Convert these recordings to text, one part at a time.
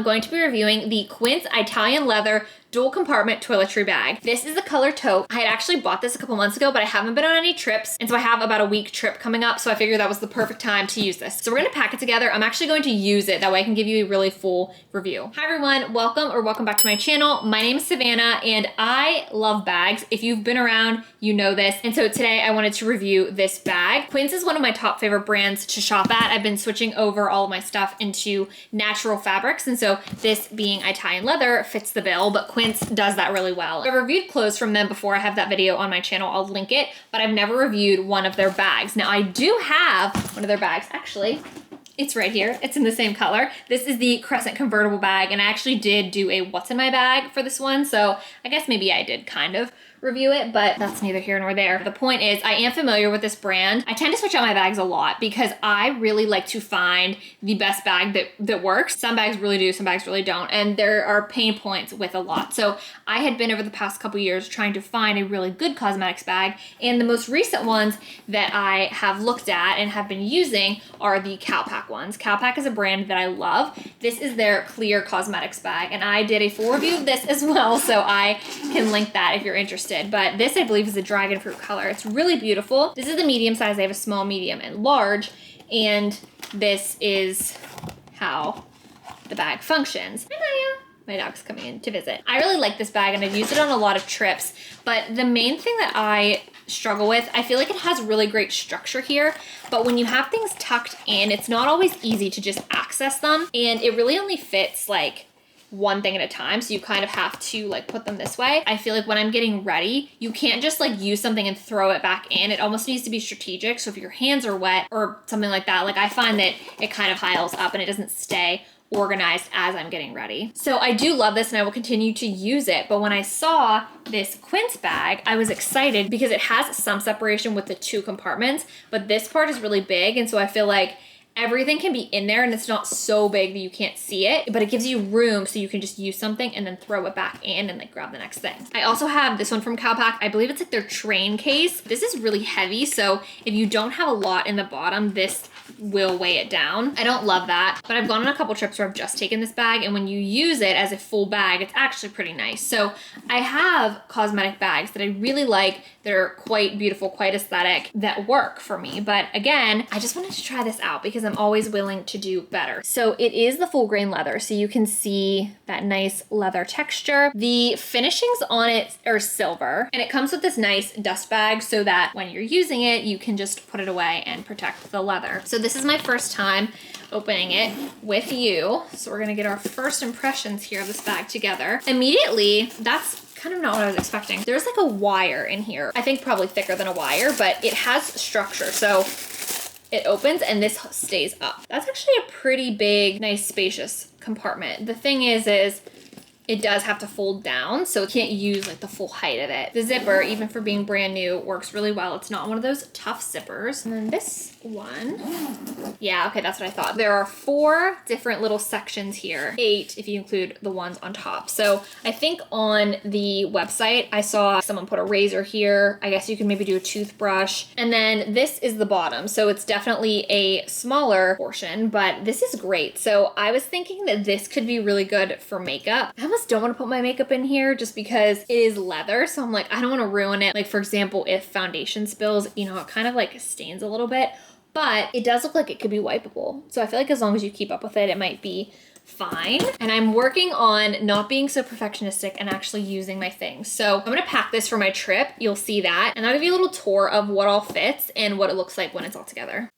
going to be reviewing the Quince Italian Leather Dual Compartment Toiletry Bag. This is the color taupe. I had actually bought this a couple months ago, but I haven't been on any trips, and so I have about a week trip coming up, so I figured that was the perfect time to use this. So we're gonna pack it together. I'm actually going to use it, that way I can give you a really full review. Hi everyone, welcome back to my channel. My name is Savannah, and I love bags. If you've been around, you know this. And so today I wanted to review this bag. Quince is one of my top favorite brands to shop at. I've been switching over all of my stuff into natural fabrics, and so this being Italian leather fits the bill, but Quince does that really well. I've reviewed clothes from them before. I have that video on my channel. I'll link it, but I've never reviewed one of their bags. Now I do have one of their bags. Actually, it's right here. It's in the same color. This is the Crescent convertible bag, and I actually did do a what's in my bag for this one, so I guess maybe I did kind of review it, but that's neither here nor there. The point is, I am familiar with this brand. I tend to switch out my bags a lot because I really like to find the best bag that works. Some bags really do, some bags really don't, and there are pain points with a lot. So I had been over the past couple years trying to find a really good cosmetics bag, and the most recent ones that I have looked at and have been using are the Calpak ones. Calpak is a brand that I love. This is their clear cosmetics bag, and I did a full review of this as well, so I can link that if you're interested. But this, I believe, is a dragon fruit color. It's really beautiful. This is the medium size. They have a small, medium, and large, and this is how the bag functions. Hi, Maya. My dog's coming in to visit. I really like this bag, and I've used it on a lot of trips, but the main thing that I struggle with, I feel like it has really great structure here, but when you have things tucked in, it's not always easy to just access them, and it really only fits like one thing at a time, so you kind of have to like put them this way. I feel like when I'm getting ready, you can't just like use something and throw it back in. It almost needs to be strategic, so if your hands are wet or something like that, like I find that it kind of piles up and it doesn't stay organized as I'm getting ready. So I do love this and I will continue to use it, but when I saw this Quince bag, I was excited because it has some separation with the two compartments, but this part is really big, and so I feel like everything can be in there and it's not so big that you can't see it, but it gives you room so you can just use something and then throw it back in and like grab the next thing. I also have this one from Calpak. I believe it's like their train case. This is really heavy, so if you don't have a lot in the bottom, this will weigh it down. I don't love that, but I've gone on a couple trips where I've just taken this bag, and when you use it as a full bag, it's actually pretty nice. So I have cosmetic bags that I really like. They're quite beautiful, quite aesthetic, that work for me. But again, I just wanted to try this out because I'm always willing to do better. So it is the full grain leather, so you can see that nice leather texture. The finishings on it are silver, and it comes with this nice dust bag so that when you're using it, you can just put it away and protect the leather. So this is my first time opening it with you. So we're gonna get our first impressions here of this bag together. Immediately, that's kind of not what I was expecting. There's like a wire in here. I think probably thicker than a wire, but it has structure. So it opens and this stays up. That's actually a pretty big, nice, spacious compartment. The thing is it does have to fold down, so it can't use like the full height of it. The zipper, even for being brand new, works really well. It's not one of those tough zippers. And then this one, yeah, okay, that's what I thought. There are 4 different little sections here, 8 if you include the ones on top. So I think on the website, I saw someone put a razor here. I guess you can maybe do a toothbrush. And then this is the bottom. So it's definitely a smaller portion, but this is great. So I was thinking that this could be really good for makeup. I almost don't want to put my makeup in here just because it is leather. So I'm like, I don't want to ruin it. Like for example, if foundation spills, you know, it kind of like stains a little bit, but it does look like it could be wipeable. So I feel like as long as you keep up with it, it might be fine. And I'm working on not being so perfectionistic and actually using my things. So I'm gonna pack this for my trip. You'll see that. And I'll give you a little tour of what all fits and what it looks like when it's all together.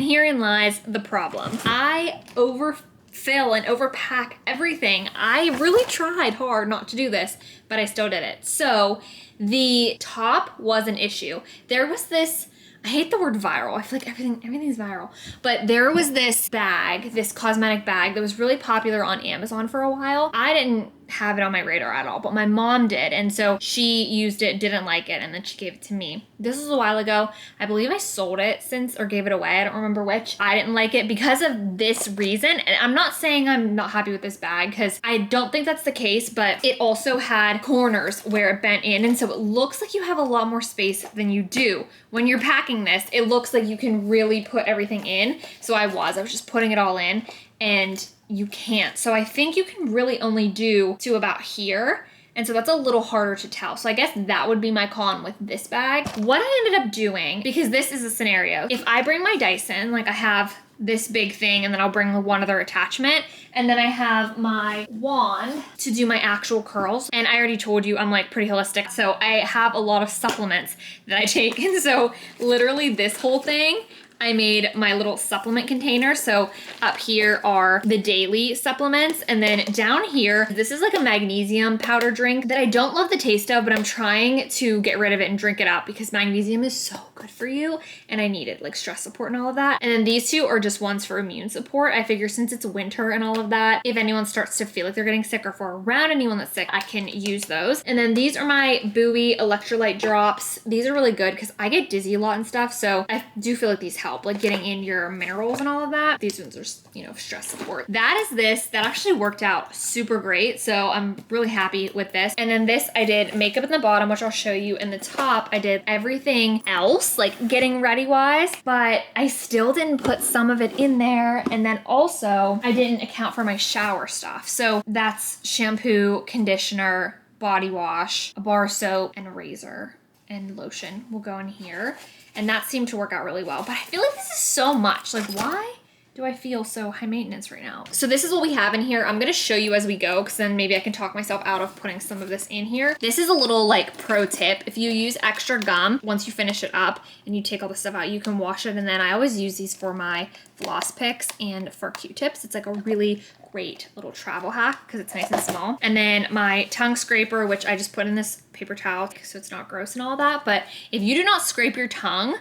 Herein lies the problem. I overfill and overpack everything. I really tried hard not to do this, but I still did it. So the top was an issue. There was this, I hate the word viral. I feel like everything's viral. But there was this bag, this cosmetic bag that was really popular on Amazon for a while. I didn't have it on my radar at all, but my mom did. And so she used it, didn't like it, and then she gave it to me. This was a while ago. I believe I sold it since or gave it away. I don't remember which. I didn't like it because of this reason. And I'm not saying I'm not happy with this bag because I don't think that's the case, but it also had corners where it bent in. And so it looks like you have a lot more space than you do. When you're packing this, it looks like you can really put everything in. So I was just putting it all in, and you can't. So I think you can really only do to about here. And so that's a little harder to tell. So I guess that would be my con with this bag. What I ended up doing, because this is a scenario, if I bring my Dyson, like I have this big thing, and then I'll bring one other attachment, and then I have my wand to do my actual curls. And I already told you I'm like pretty holistic, so I have a lot of supplements that I take. And so literally this whole thing, I made my little supplement container. So up here are the daily supplements. And then down here, this is like a magnesium powder drink that I don't love the taste of, but I'm trying to get rid of it and drink it out because magnesium is so good for you. And I need it, like stress support and all of that. And then these two are just ones for immune support. I figure since it's winter and all of that, if anyone starts to feel like they're getting sick or for around anyone that's sick, I can use those. And then these are my Buoy electrolyte drops. These are really good because I get dizzy a lot and stuff. So I do feel like these help, like getting in your minerals and all of that. These ones are, you know, stress support. That is this. That actually worked out super great. So I'm really happy with this. And then this, I did makeup in the bottom, which I'll show you. In the top, I did everything else, like getting ready wise, but I still didn't put some of it in there. And then also I didn't account for my shower stuff. So that's shampoo, conditioner, body wash, a bar of soap, and a razor and lotion will go in here. And that seemed to work out really well. But I feel like this is so much. Like, why do I feel so high maintenance right now? So this is what we have in here. I'm gonna show you as we go, because then maybe I can talk myself out of putting some of this in here. This is a little like pro tip. If you use extra gum, once you finish it up and you take all the stuff out, you can wash it. And then I always use these for my floss picks and for Q-tips. It's like a really great little travel hack because it's nice and small. And then my tongue scraper, which I just put in this paper towel so it's not gross and all that. But if you do not scrape your tongue,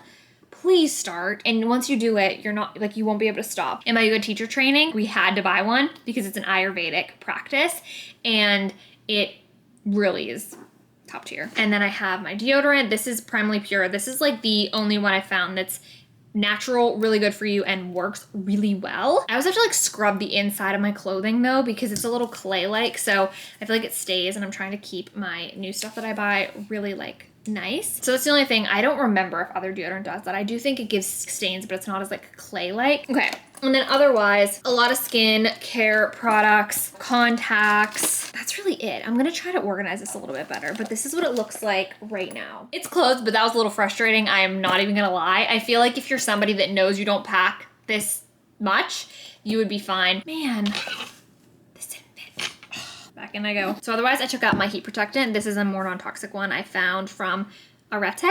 please start. And once you do it, you're not like, you won't be able to stop. In my yoga teacher training, we had to buy one because it's an Ayurvedic practice and it really is top tier. And then I have my deodorant. This is Primally Pure. This is like the only one I found that's natural, really good for you, and works really well. I always have to like scrub the inside of my clothing though, because it's a little clay-like, so I feel like it stays, and I'm trying to keep my new stuff that I buy really like nice. So that's the only thing. I don't remember if other deodorant does that. I do think it gives stains, but it's not as like clay-like. Okay. And then otherwise, a lot of skin care products, contacts. That's really it. I'm gonna try to organize this a little bit better, but this is what it looks like right now. It's closed, but that was a little frustrating. I am not even gonna lie. I feel like if you're somebody that knows you don't pack this much, you would be fine. Man, this didn't fit. Back in I go. So otherwise, I took out my heat protectant. This is a more non-toxic one I found from Arete.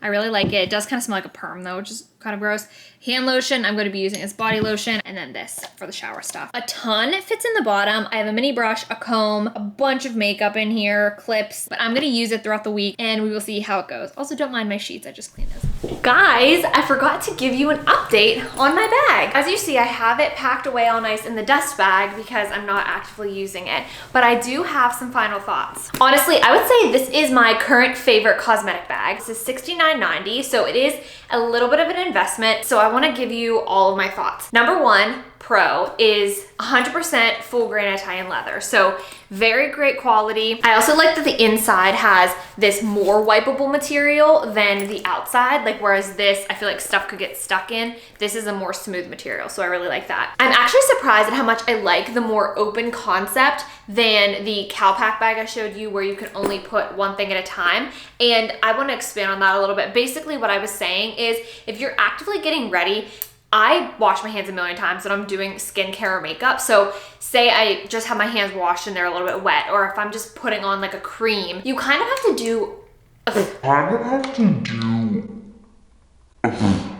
I really like it. It does kind of smell like a perm though, which is kind of gross. Hand lotion, I'm going to be using as body lotion, and then this for the shower stuff. A ton fits in the bottom. I have a mini brush, a comb, a bunch of makeup in here, clips, but I'm going to use it throughout the week and we will see how it goes. Also, don't mind my sheets. I just cleaned those. Guys, I forgot to give you an update on my bag. As you see, I have it packed away all nice in the dust bag because I'm not actively using it, but I do have some final thoughts. Honestly, I would say this is my current favorite cosmetic bag. This is $69.90, so it is a little bit of an investment, so I want to give you all of my thoughts. Number one, pro, is 100% full grain Italian leather, so very great quality. I also like that the inside has this more wipeable material than the outside, like whereas this, I feel like stuff could get stuck in. This is a more smooth material, so I really like that. I'm actually surprised at how much I like the more open concept than the Calpak bag I showed you, where you can only put one thing at a time. And I want to expand on that a little bit. Basically, what I was saying is if you're actively getting ready, I wash my hands a million times when I'm doing skincare or makeup. So say I just have my hands washed and they're a little bit wet, or if I'm just putting on like a cream, you kind of have to do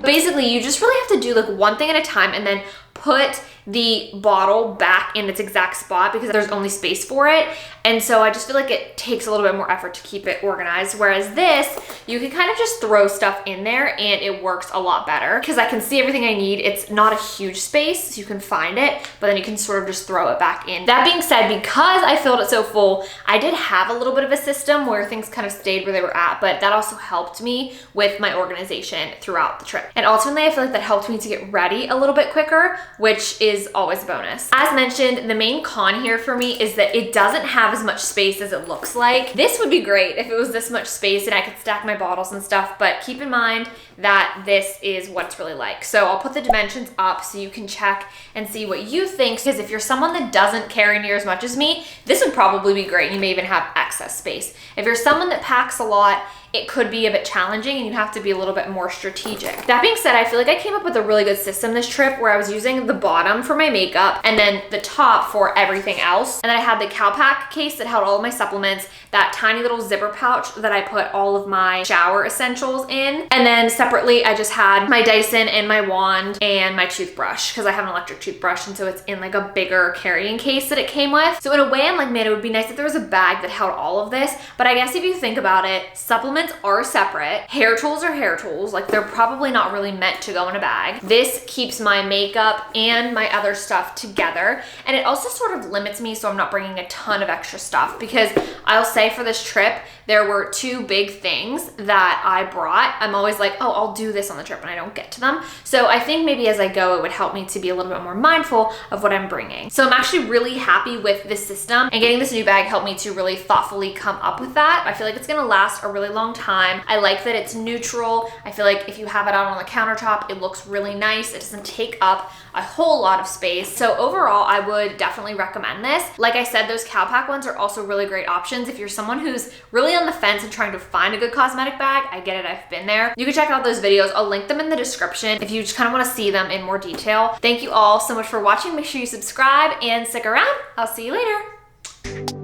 basically, you just really have to do like one thing at a time and then put the bottle back in its exact spot because there's only space for it. And so I just feel like it takes a little bit more effort to keep it organized. Whereas this, you can kind of just throw stuff in there and it works a lot better because I can see everything I need. It's not a huge space, so you can find it, but then you can sort of just throw it back in. That being said, because I filled it so full, I did have a little bit of a system where things kind of stayed where they were at, but that also helped me with my organization throughout the trip. And ultimately, I feel like that helped me to get ready a little bit quicker, which is always a bonus. As mentioned, the main con here for me is that it doesn't have as much space as it looks like. This would be great if it was this much space and I could stack my bottles and stuff, but keep in mind that this is what it's really like. So I'll put the dimensions up so you can check and see what you think, because if you're someone that doesn't carry near as much as me, this would probably be great. You may even have excess space. If you're someone that packs a lot, it could be a bit challenging and you have to be a little bit more strategic. That being said, I feel like I came up with a really good system this trip where I was using the bottom for my makeup and then the top for everything else. And then I had the Calpak case that held all of my supplements, that tiny little zipper pouch that I put all of my shower essentials in. And then separately, I just had my Dyson and my wand and my toothbrush because I have an electric toothbrush, and so it's in like a bigger carrying case that it came with. So in a way, I'm like, man, it would be nice if there was a bag that held all of this. But I guess if you think about it, supplements are separate. Hair tools are hair tools. Like, they're probably not really meant to go in a bag. This keeps my makeup and my other stuff together. And it also sort of limits me so I'm not bringing a ton of extra stuff, because I'll say for this trip, there were 2 big things that I brought. I'm always like, oh, I'll do this on the trip, and I don't get to them. So I think maybe as I go, it would help me to be a little bit more mindful of what I'm bringing. So I'm actually really happy with this system, and getting this new bag helped me to really thoughtfully come up with that. I feel like it's gonna last a really long time. I like that it's neutral. I feel like if you have it out on the countertop, it looks really nice. It doesn't take up a whole lot of space. So overall, I would definitely recommend this. Like I said, those Calpak ones are also really great options if you're someone who's really on the fence and trying to find a good cosmetic bag. I get it, I've been there. You can check out those videos. I'll link them in the description if you just kind of want to see them in more detail. Thank you all so much for watching. Make sure you subscribe and stick around. I'll see you later.